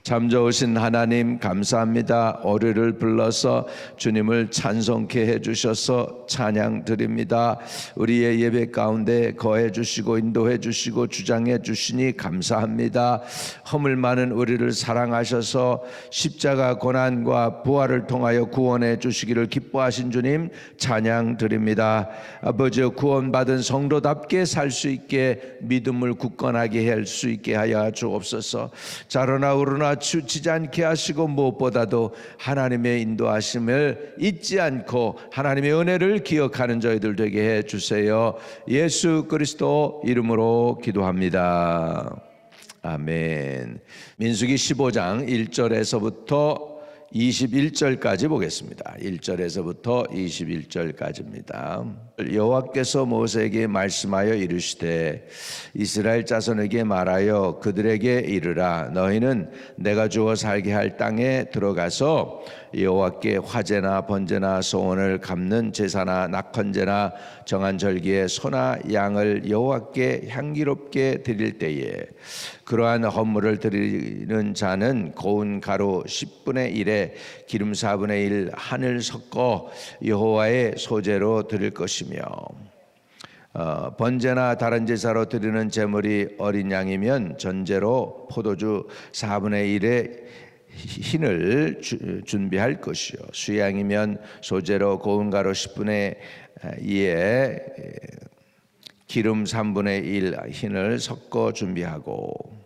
참 좋으신 하나님 감사합니다. 오늘을 불러서 주님을 찬송케 해주셔서 찬양 드립니다. 우리의 예배 가운데 거해 주시고 인도해 주시고 주장해 주시니 감사합니다. 허물 많은 우리를 사랑하셔서 십자가 고난과 부활을 통하여 구원해 주시기를 기뻐하신 주님 찬양 드립니다. 아버지, 구원받은 성도답게 살 수 있게 믿음을 굳건하게 할 수 있게 하여 주옵소서. 자로나 우르나 치우치지 않게 하시고 무엇보다도 하나님의 인도하심을 잊지 않고 하나님의 은혜를 기억하는 저희들 되게 해 주세요. 예수 그리스도 이름으로 기도합니다. 아멘. 민수기 15장 1절에서부터 21절까지 보겠습니다. 1절에서부터 21절까지입니다. 여호와께서 모세에게 말씀하여 이르시되 이스라엘 자손에게 말하여 그들에게 이르라. 너희는 내가 주어 살게 할 땅에 들어가서 여호와께 화제나 번제나 소원을 갚는 제사나 낙헌제나 정한 절기에 소나 양을 여호와께 향기롭게 드릴 때에 그러한 헌물을 드리는 자는 고운 가루 10분의 1에 기름 4분의 1 한을 섞어 여호와의 소제로 드릴 것이며 번제나 다른 제사로 드리는 제물이 어린 양이면 전제로 포도주 4분의 1에 흰을 준비할 것이요 수양이면 소제로 고운 가루 10분의 2에 기름 3분의 1 흰을 섞어 준비하고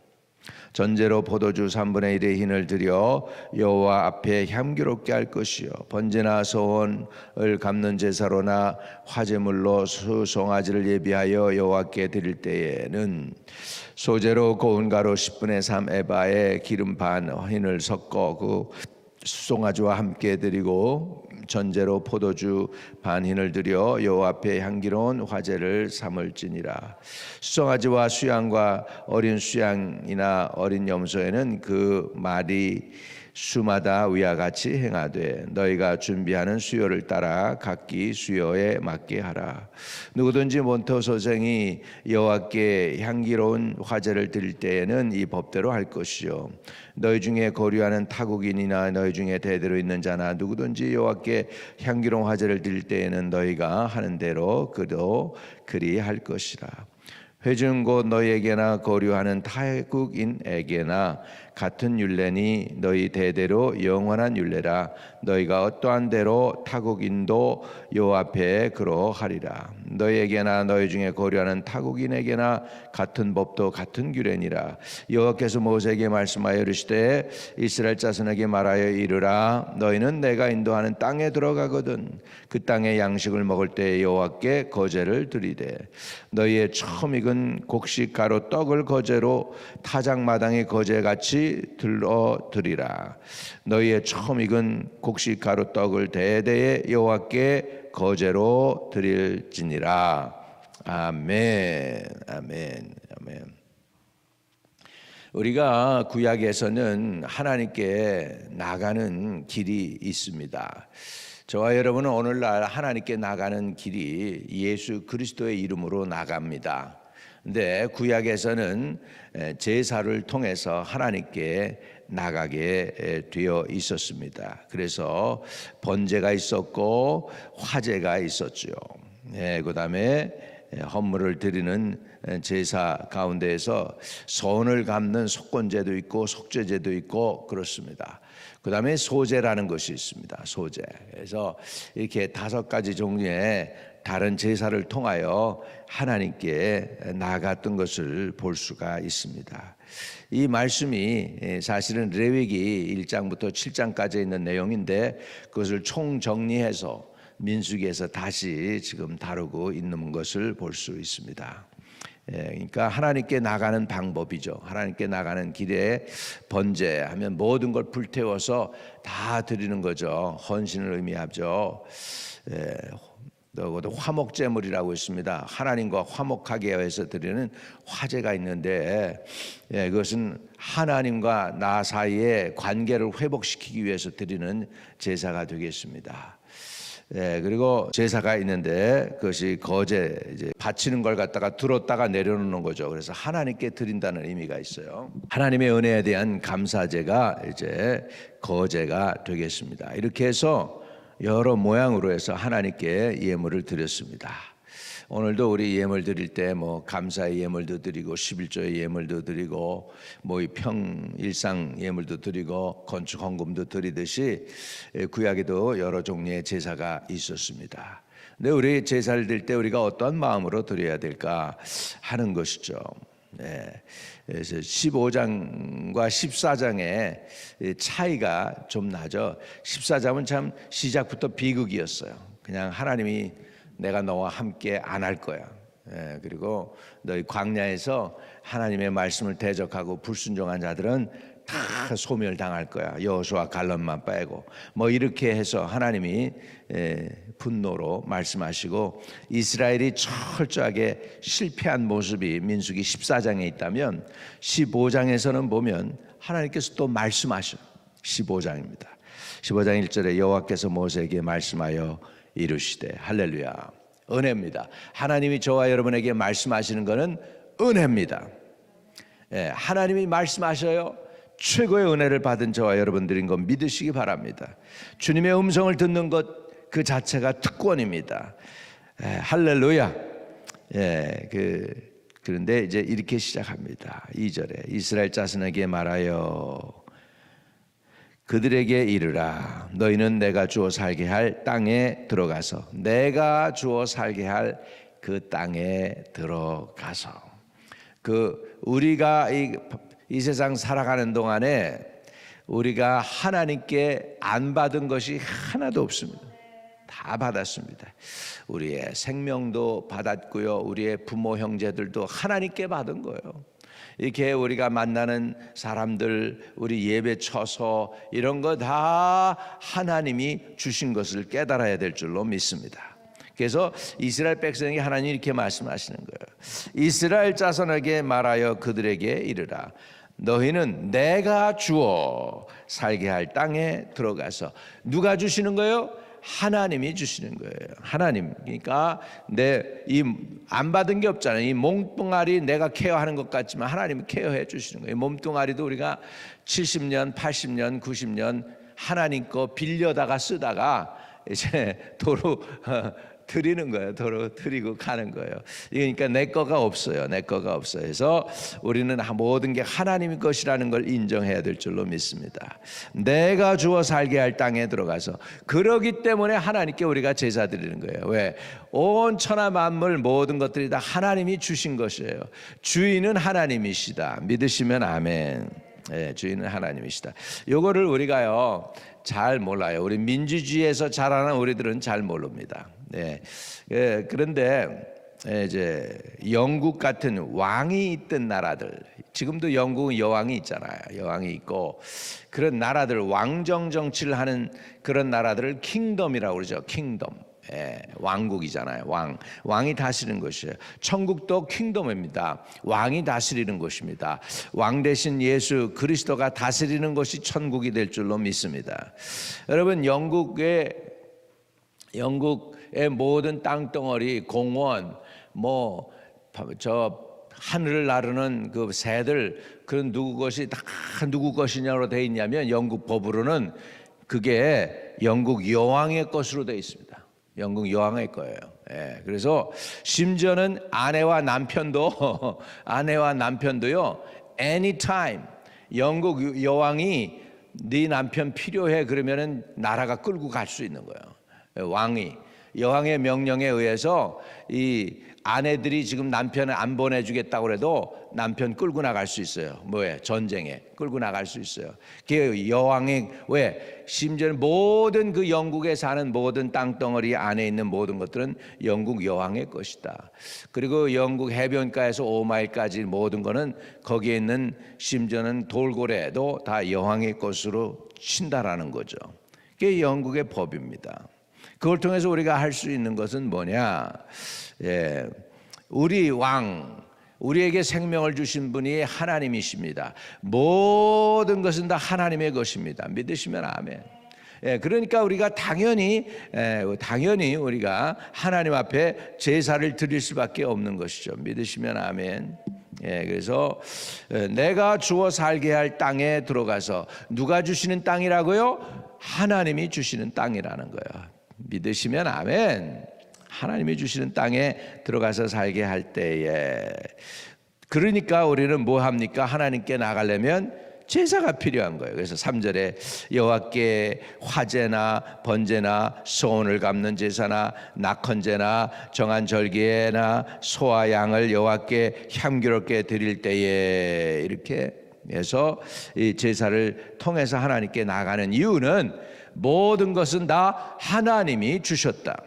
전제로 포도주 3분의 1의 흰을 드려 여호와 앞에 향기롭게 할 것이요 번제나 소원을 갚는 제사로나 화제물로 수송아지를 예비하여 여호와께 드릴 때에는 소제로 고운 가루 10분의 3 에바에 기름 반 흰을 섞어 그 수송아지와 함께 드리고 전제로 포도주 반 흰을 드려 여호와 앞에 향기로운 화제를 삼을지니라. 수송아지와 수양과 어린 수양이나 어린 염소에는 그 말이 수마다 위와 같이 행하되 너희가 준비하는 수요를 따라 각기 수요에 맞게 하라. 누구든지 몬토소생이 여호와께 향기로운 화제를 드릴 때에는 이 법대로 할 것이요 너희 중에 거류하는 타국인이나 너희 중에 대대로 있는 자나 누구든지 여호와께 향기로운 화제를 드릴 때에는 너희가 하는 대로 그도 그리 할 것이라. 회중 곧 너희에게나 거류하는 타국인에게나 같은 율례니 너희 대대로 영원한 율례라. 너희가 어떠한 대로 타국인도 여호와 앞에 그러하리라. 너희에게나 너희 중에 거류하는 타국인에게나 같은 법도 같은 규례니라. 여호와께서 모세에게 말씀하여 이르시되 이스라엘 자손에게 말하여 이르라. 너희는 내가 인도하는 땅에 들어가거든 그 땅의 양식을 먹을 때 여호와께 거제를 드리되 너희의 처음 익은 곡식 가루 떡을 거제로 타작마당의 거제같이 들어 드리라. 너희의 처음 익은 곡식 가루 떡을 대대에 여호와께 거제로 드릴지니라. 아멘. 아멘. 아멘. 우리가 구약에서는 하나님께 나가는 길이 있습니다. 저와 여러분은 오늘날 하나님께 나가는 길이 예수 그리스도의 이름으로 나갑니다. 근데 구약에서는 제사를 통해서 하나님께 나가게 되어 있었습니다. 그래서 번제가 있었고 화제가 있었죠. 그다음에 헌물을 드리는 제사 가운데에서 소원을 갚는 속건제도 있고 속죄제도 있고 그렇습니다. 그 다음에 소제라는 것이 있습니다. 소제. 그래서 이렇게 5가지 종류의 다른 제사를 통하여 하나님께 나아갔던 것을 볼 수가 있습니다. 이 말씀이 사실은 레위기 1장부터 7장까지 있는 내용인데 그것을 총정리해서 민수기에서 다시 지금 다루고 있는 것을 볼 수 있습니다. 그러니까 하나님께 나가는 방법이죠. 하나님께 나가는 길에 번제하면 모든 걸 불태워서 다 드리는 거죠. 헌신을 의미하죠. 또 화목제물이라고 있습니다. 하나님과 화목하게 해서 드리는 화제가 있는데 그것은 하나님과 나 사이의 관계를 회복시키기 위해서 드리는 제사가 되겠습니다. 그리고 제사가 있는데 그것이 거제 이제 바치는 걸 갖다가 들었다가 내려놓는 거죠. 그래서 하나님께 드린다는 의미가 있어요. 하나님의 은혜에 대한 감사제가 이제 거제가 되겠습니다. 이렇게 해서 여러 모양으로 해서 하나님께 예물을 드렸습니다. 오늘도 우리 예물 드릴 때 뭐 감사의 예물도 드리고 11조의 예물도 드리고 뭐 일상 예물도 드리고 건축 헌금도 드리듯이 구약에도 여러 종류의 제사가 있었습니다. 근데 우리 제사를 드릴 때 우리가 어떤 마음으로 드려야 될까 하는 것이죠. 그래서 15장과 14장의 차이가 좀 나죠. 14장은 참 시작부터 비극이었어요. 그냥 하나님이 내가 너와 함께 안 할 거야. 그리고 너희 광야에서 하나님의 말씀을 대적하고 불순종한 자들은 다 소멸당할 거야. 여호수아 갈렙만 빼고 뭐 이렇게 해서 하나님이 분노로 말씀하시고 이스라엘이 철저하게 실패한 모습이 민수기 14장에 있다면 15장에서는 보면 하나님께서 또 말씀하셔. 15장입니다. 15장 1절에 여호와께서 모세에게 말씀하여 이르시되 할렐루야 은혜입니다. 하나님이 저와 여러분에게 말씀하시는 것은 은혜입니다. 하나님이 말씀하셔요. 최고의 은혜를 받은 저와 여러분들인 것 믿으시기 바랍니다. 주님의 음성을 듣는 것 그 자체가 특권입니다. 할렐루야. 그런데 이제 이렇게 시작합니다. 2절에 이스라엘 자손에게 말하여 그들에게 이르라 너희는 내가 주어 살게 할 땅에 들어가서 내가 주어 살게 할 그 땅에 들어가서 우리가 이 세상 살아가는 동안에 우리가 하나님께 안 받은 것이 하나도 없습니다. 다 받았습니다. 우리의 생명도 받았고요. 우리의 부모 형제들도 하나님께 받은 거예요. 이렇게 우리가 만나는 사람들 우리 예배 처소 이런 거 다 하나님이 주신 것을 깨달아야 될 줄로 믿습니다. 그래서 이스라엘 백성에게 하나님이 이렇게 말씀하시는 거예요. 이스라엘 자손에게 말하여 그들에게 이르라 너희는 내가 주어 살게 할 땅에 들어가서 누가 주시는 거예요? 하나님이 주시는 거예요. 하나님. 그러니까 안 받은 게 없잖아요. 이 몸뚱아리 내가 케어하는 것 같지만 하나님이 케어해 주시는 거예요. 몸뚱아리도 우리가 70년, 80년, 90년 하나님 거 빌려다가 쓰다가 이제 도로 드리는 거예요. 도로 드리고 가는 거예요. 그러니까 내 거가 없어요. 내 거가 없어요. 그래서 우리는 모든 게 하나님의 것이라는 걸 인정해야 될 줄로 믿습니다. 내가 주어 살게 할 땅에 들어가서 그러기 때문에 하나님께 우리가 제사 드리는 거예요. 왜? 온 천하 만물 모든 것들이 다 하나님이 주신 것이에요. 주인은 하나님이시다. 믿으시면 아멘. 주인은 하나님이시다. 요거를 우리가요 잘 몰라요. 우리 민주주의에서 자라는 우리들은 잘 모릅니다. 그런데 이제 영국 같은 왕이 있던 나라들, 지금도 영국은 여왕이 있잖아요. 여왕이 있고 그런 나라들 왕정 정치를 하는 그런 나라들을 킹덤이라고 그러죠. 킹덤. 왕국이잖아요. 왕이 다스리는 것이에요. 천국도 킹덤입니다. 왕이 다스리는 것입니다. 왕 대신 예수 그리스도가 다스리는 것이 천국이 될 줄로 믿습니다. 여러분 영국의 모든 땅덩어리 공원 하늘을 나르는 그 새들 그런 누구 것이 다 누구 것이냐로 되어 있냐면 영국 법으로는 그게 영국 여왕의 것으로 되어 있습니다. 영국 여왕의 거예요. 그래서 심지어는 아내와 남편도요. anytime 영국 여왕이 네 남편 필요해 그러면은 나라가 끌고 갈 수 있는 거예요. 여왕의 명령에 의해서 이 아내들이 지금 남편을 안 보내주겠다고 해도 남편 끌고 나갈 수 있어요. 전쟁에 끌고 나갈 수 있어요. 그 여왕의 심지어는 모든 그 영국에 사는 모든 땅덩어리 안에 있는 모든 것들은 영국 여왕의 것이다. 그리고 영국 해변가에서 5마일까지 모든 거는 거기에 있는 심지어는 돌고래도 다 여왕의 것으로 친다라는 거죠. 그게 영국의 법입니다. 그걸 통해서 우리가 할 수 있는 것은 뭐냐? 우리 우리에게 생명을 주신 분이 하나님이십니다. 모든 것은 다 하나님의 것입니다. 믿으시면 아멘. 그러니까 우리가 당연히 우리가 하나님 앞에 제사를 드릴 수밖에 없는 것이죠. 믿으시면 아멘. 그래서 내가 주어 살게 할 땅에 들어가서, 누가 주시는 땅이라고요? 하나님이 주시는 땅이라는 거예요. 믿으시면 아멘. 하나님이 주시는 땅에 들어가서 살게 할 때에, 그러니까 우리는 뭐 합니까? 하나님께 나가려면 제사가 필요한 거예요. 그래서 3절에 여호와께 화제나 번제나 소원을 갚는 제사나 낙헌제나 정한 절기나 소와 양을 여호와께 향기롭게 드릴 때에, 이렇게 해서 이 제사를 통해서 하나님께 나가는 이유는 모든 것은 다 하나님이 주셨다.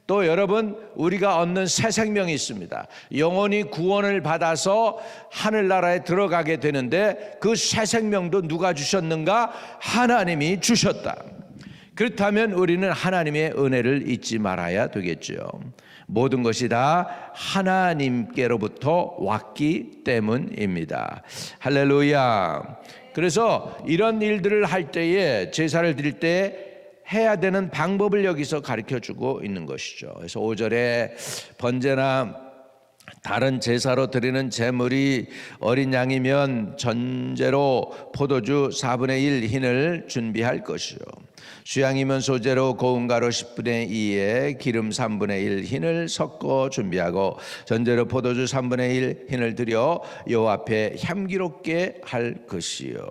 또 여러분, 우리가 얻는 새 생명이 있습니다. 영원히 구원을 받아서 하늘나라에 들어가게 되는데, 그 새 생명도 누가 주셨는가? 하나님이 주셨다. 그렇다면 우리는 하나님의 은혜를 잊지 말아야 되겠죠. 모든 것이 다 하나님께로부터 왔기 때문입니다. 할렐루야. 그래서 이런 일들을 할 때에, 제사를 드릴 때 해야 되는 방법을 여기서 가르쳐주고 있는 것이죠. 그래서 5절에 번제나 다른 제사로 드리는 제물이 어린 양이면 전제로 포도주 4분의 1 흰을 준비할 것이요, 수양이면 소제로 고운 가루 10분의 2에 기름 3분의 1 흰을 섞어 준비하고, 전제로 포도주 3분의 1 흰을 드려 여호와 앞에 향기롭게 할 것이요,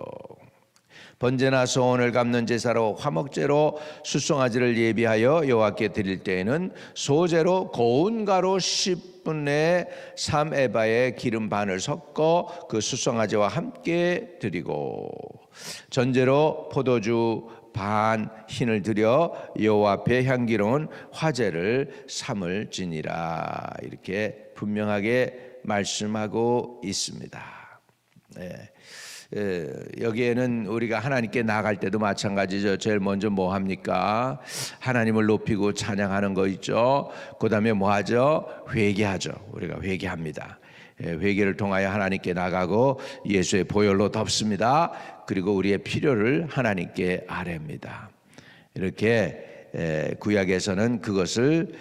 번제나 소원을 갚는 제사로 화목제로 수송아지를 예비하여 여호와께 드릴 때에는 소제로 고운 가루 10분의 3에바에 기름 반을 섞어 그 수송아지와 함께 드리고, 전제로 포도주 반 흰을 드려 여호와 앞에 향기로운 화제를 삼을지니라. 이렇게 분명하게 말씀하고 있습니다. 여기에는 우리가 하나님께 나갈 때도 마찬가지죠. 제일 먼저 뭐 합니까? 하나님을 높이고 찬양하는 거 있죠. 그 다음에 뭐 하죠? 회개하죠. 우리가 회개합니다. 회개를 통하여 하나님께 나가고 예수의 보혈로 덮습니다. 그리고 우리의 필요를 하나님께 아뢰입니다. 이렇게 구약에서는 그것을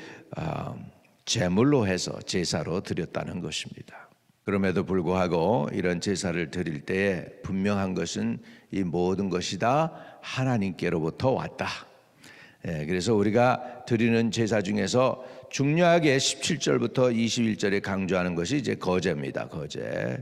제물로 해서 제사로 드렸다는 것입니다. 그럼에도 불구하고 이런 제사를 드릴 때 분명한 것은 이 모든 것이 다 하나님께로부터 왔다. 그래서 우리가 드리는 제사 중에서 중요하게 17절부터 21절에 강조하는 것이 이제 거제입니다. 거제.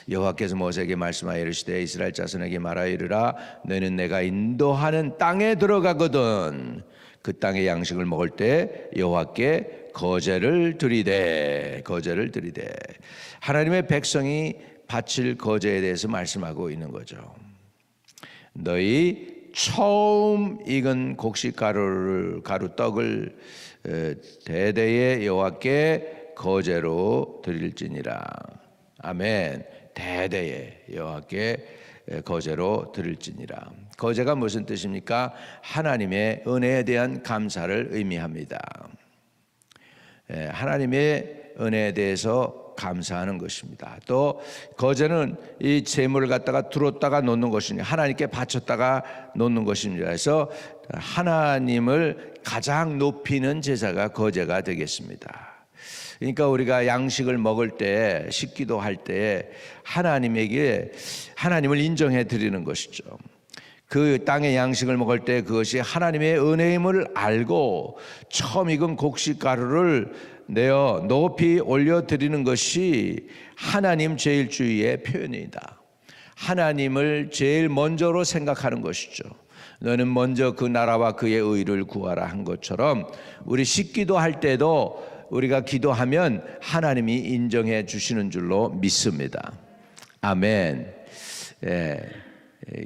여호와께서 모세에게 말씀하여 이르시되 이스라엘 자손에게 말하여 이르라, 너는 내가 인도하는 땅에 들어가거든 그 땅의 양식을 먹을 때 여호와께 거제를 드리되, 거제를 드리되. 하나님의 백성이 바칠 거제에 대해서 말씀하고 있는 거죠. 너희 처음 익은 곡식가루 떡을 대대에 여호와께 거제로 드릴지니라. 아멘. 대대에 여호와께 거제로 드릴지니라. 거제가 무슨 뜻입니까? 하나님의 은혜에 대한 감사를 의미합니다. 하나님의 은혜에 대해서 감사하는 것입니다. 또 거제는 이 재물을 갖다가 두었다가 놓는 것이니 하나님께 바쳤다가 놓는 것입니다. 그래서 하나님을 가장 높이는 제사가 거제가 되겠습니다. 그러니까 우리가 양식을 먹을 때, 식기도 할 때 하나님에게 하나님을 인정해 드리는 것이죠. 그 땅의 양식을 먹을 때 그것이 하나님의 은혜임을 알고 처음 익은 곡식가루를 내어 높이 올려드리는 것이 하나님 제일주의의 표현이다. 하나님을 제일 먼저로 생각하는 것이죠. 너는 먼저 그 나라와 그의 의를 구하라 한 것처럼 우리 식기도 할 때도 우리가 기도하면 하나님이 인정해 주시는 줄로 믿습니다. 아멘.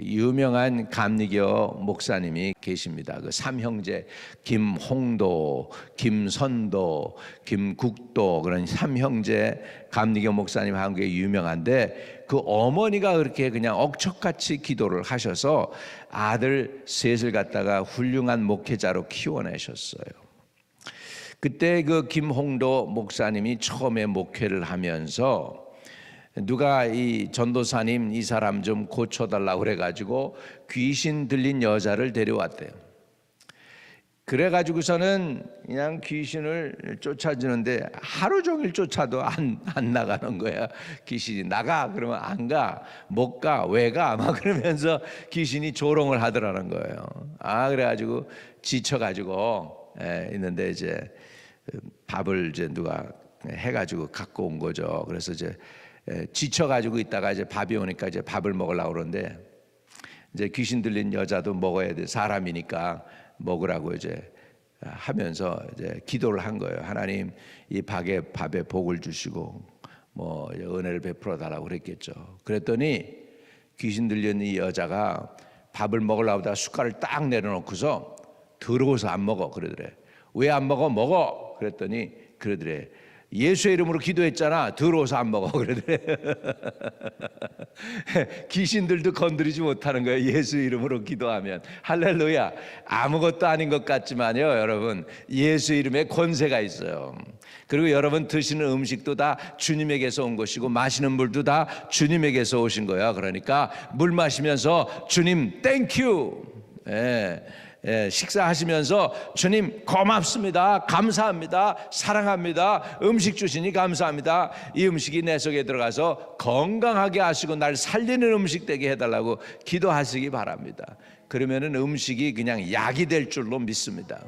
유명한 감리교 목사님이 계십니다. 그 삼형제 김홍도, 김선도, 김국도 그런 삼형제 감리교 목사님 한국에 유명한데, 그 어머니가 그렇게 그냥 억척같이 기도를 하셔서 아들 셋을 갖다가 훌륭한 목회자로 키워내셨어요. 그때 그 김홍도 목사님이 처음에 목회를 하면서 누가 이 전도사님 이 사람 좀 고쳐달라고 그래가지고 귀신 들린 여자를 데려왔대요. 그래가지고서는 그냥 귀신을 쫓아주는데 하루 종일 쫓아도 안 나가는 거야. 귀신이 나가 그러면 안 가, 못 가, 왜 가? 막 그러면서 귀신이 조롱을 하더라는 거예요. 그래가지고 지쳐가지고 있는데 이제 밥을 이제 누가 해가지고 갖고 온 거죠. 그래서 이제 지쳐가지고 있다가 이제 밥이 오니까 이제 밥을 먹으려고 그러는데 이제 귀신 들린 여자도 먹어야 돼. 사람이니까 먹으라고 이제 하면서 이제 기도를 한 거예요. 하나님 이 밥에 복을 주시고 뭐 은혜를 베풀어 달라고 그랬겠죠. 그랬더니 귀신 들린 이 여자가 밥을 먹으려고 하다가 숟갈을 딱 내려놓고서 더러워서 안 먹어 그러더래. 왜 안 먹어? 먹어. 그랬더니 그러더래. 예수의 이름으로 기도했잖아. 더러워서 안 먹어. 그러더래. 귀신들도 건드리지 못하는 거예요. 예수의 이름으로 기도하면. 할렐루야. 아무것도 아닌 것 같지만요, 여러분, 예수 이름에 권세가 있어요. 그리고 여러분 드시는 음식도 다 주님에게서 온 것이고 마시는 물도 다 주님에게서 오신 거야. 그러니까 물 마시면서 주님 땡큐. 식사하시면서 주님 고맙습니다, 감사합니다, 사랑합니다, 음식 주시니 감사합니다. 이 음식이 내 속에 들어가서 건강하게 하시고 날 살리는 음식 되게 해달라고 기도하시기 바랍니다. 그러면은 음식이 그냥 약이 될 줄로 믿습니다.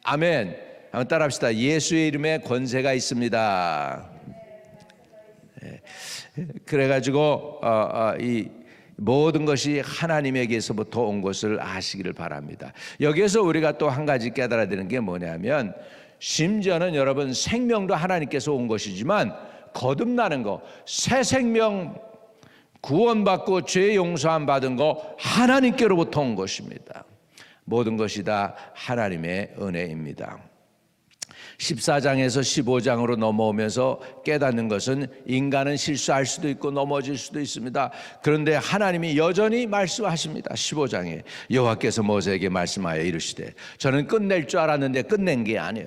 아멘. 한번 따라합시다. 예수의 이름에 권세가 있습니다. 그래가지고 이 모든 것이 하나님에게서부터 온 것을 아시기를 바랍니다. 여기에서 우리가 또 한 가지 깨달아야 되는 게 뭐냐면, 심지어는 여러분 생명도 하나님께서 온 것이지만 거듭나는 거, 새 생명 구원받고 죄 용서함 받은 거 하나님께로부터 온 것입니다. 모든 것이 다 하나님의 은혜입니다. 14장에서 15장으로 넘어오면서 깨닫는 것은 인간은 실수할 수도 있고 넘어질 수도 있습니다. 그런데 하나님이 여전히 말씀하십니다. 15장에 여호와께서 모세에게 말씀하여 이르시되, 저는 끝낼 줄 알았는데 끝낸 게 아니에요.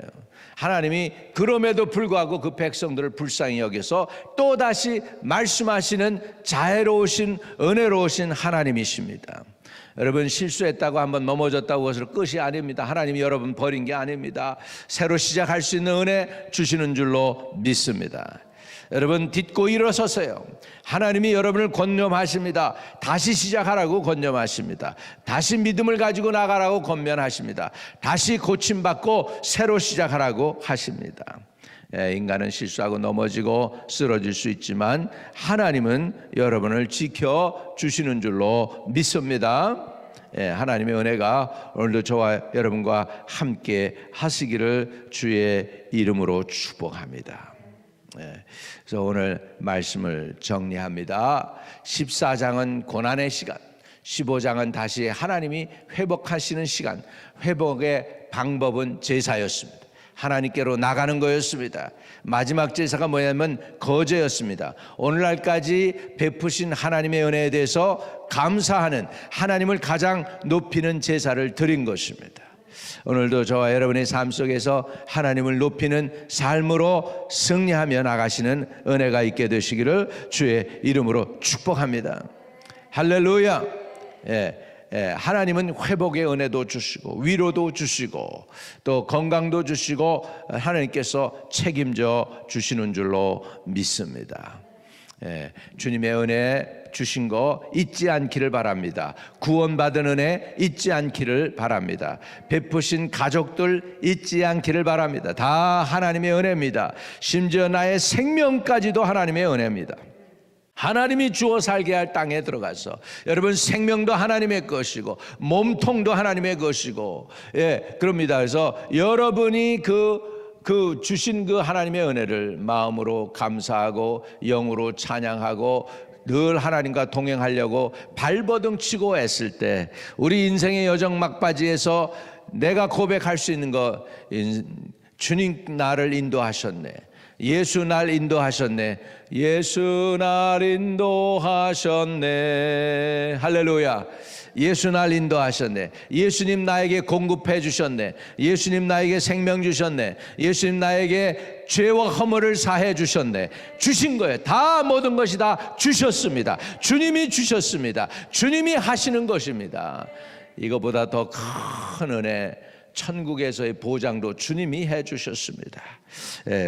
하나님이 그럼에도 불구하고 그 백성들을 불쌍히 여겨서 또다시 말씀하시는 자애로우신 은혜로우신 하나님이십니다. 여러분, 실수했다고 한번 넘어졌다고 그것을 끝이 아닙니다. 하나님이 여러분 버린 게 아닙니다. 새로 시작할 수 있는 은혜 주시는 줄로 믿습니다. 여러분, 딛고 일어서세요. 하나님이 여러분을 권념하십니다. 다시 시작하라고 권념하십니다. 다시 믿음을 가지고 나가라고 권면하십니다. 다시 고침받고 새로 시작하라고 하십니다. 인간은 실수하고 넘어지고 쓰러질 수 있지만 하나님은 여러분을 지켜주시는 줄로 믿습니다. 하나님의 은혜가 오늘도 저와 여러분과 함께 하시기를 주의 이름으로 축복합니다. 그래서 오늘 말씀을 정리합니다. 14장은 고난의 시간, 15장은 다시 하나님이 회복하시는 시간, 회복의 방법은 제사였습니다. 하나님께로 나가는 거였습니다. 마지막 제사가 뭐냐면 거제였습니다. 오늘날까지 베푸신 하나님의 은혜에 대해서 감사하는, 하나님을 가장 높이는 제사를 드린 것입니다. 오늘도 저와 여러분의 삶 속에서 하나님을 높이는 삶으로 승리하며 나가시는 은혜가 있게 되시기를 주의 이름으로 축복합니다. 할렐루야. 하나님은 회복의 은혜도 주시고 위로도 주시고 또 건강도 주시고 하나님께서 책임져 주시는 줄로 믿습니다. 주님의 은혜 주신 거 잊지 않기를 바랍니다. 구원받은 은혜 잊지 않기를 바랍니다. 베푸신 가족들 잊지 않기를 바랍니다. 다 하나님의 은혜입니다. 심지어 나의 생명까지도 하나님의 은혜입니다. 하나님이 주어 살게 할 땅에 들어가서 여러분 생명도 하나님의 것이고 몸통도 하나님의 것이고 그럽니다. 그래서 여러분이 그 주신 그 하나님의 은혜를 마음으로 감사하고 영으로 찬양하고 늘 하나님과 동행하려고 발버둥 치고 애쓸 때 우리 인생의 여정 막바지에서 내가 고백할 수 있는 거, 주님 나를 인도하셨네. 예수 날 인도하셨네. 예수 날 인도하셨네. 할렐루야. 예수 날 인도하셨네. 예수님 나에게 공급해 주셨네. 예수님 나에게 생명 주셨네. 예수님 나에게 죄와 허물을 사해 주셨네. 주신 거예요. 다 모든 것이 다 주셨습니다. 주님이 주셨습니다. 주님이 하시는 것입니다. 이거보다 더 큰 은혜, 천국에서의 보장도 주님이 해주셨습니다.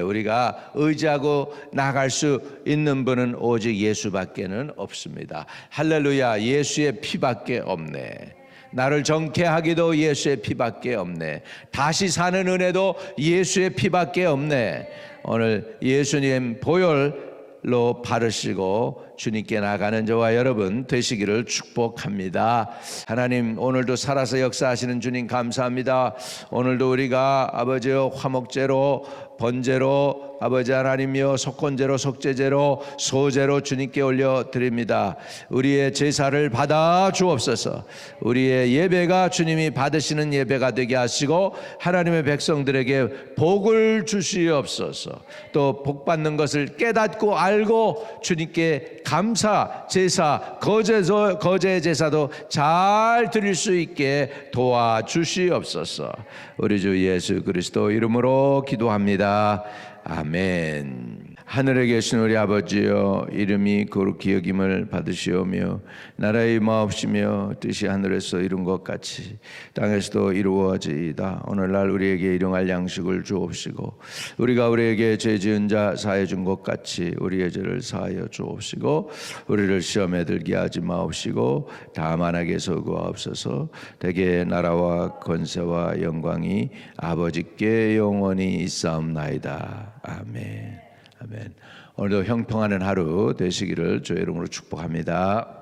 우리가 의지하고 나갈 수 있는 분은 오직 예수밖에는 없습니다. 할렐루야. 예수의 피밖에 없네. 나를 정케하기도 예수의 피밖에 없네. 다시 사는 은혜도 예수의 피밖에 없네. 오늘 예수님 보혈로 바르시고 주님께 나가는 저와 여러분 되시기를 축복합니다. 하나님, 오늘도 살아서 역사하시는 주님 감사합니다. 오늘도 우리가 아버지여 화목제로, 번제로, 아버지 하나님이여 속건제로, 속죄제로, 소제로 주님께 올려드립니다. 우리의 제사를 받아 주옵소서. 우리의 예배가 주님이 받으시는 예배가 되게 하시고 하나님의 백성들에게 복을 주시옵소서. 또 복받는 것을 깨닫고 알고 주님께 감사 제사, 거제 제사도 잘 드릴 수 있게 도와주시옵소서. 우리 주 예수 그리스도 이름으로 기도합니다. 아멘. 하늘에 계신 우리 아버지여, 이름이 거룩히 여김을 받으시오며 나라의 마옵시며 뜻이 하늘에서 이룬 것 같이 땅에서도 이루어지이다. 오늘날 우리에게 일용할 양식을 주옵시고 우리가 우리에게 죄 지은 자 사해 준 것 같이 우리의 죄를 사하여 주옵시고 우리를 시험에 들게 하지 마옵시고 다만 악에서 구하옵소서. 대개 나라와 권세와 영광이 아버지께 영원히 있사옵나이다. 아멘. 아멘. 오늘도 형통하는 하루 되시기를 주의 이름으로 축복합니다.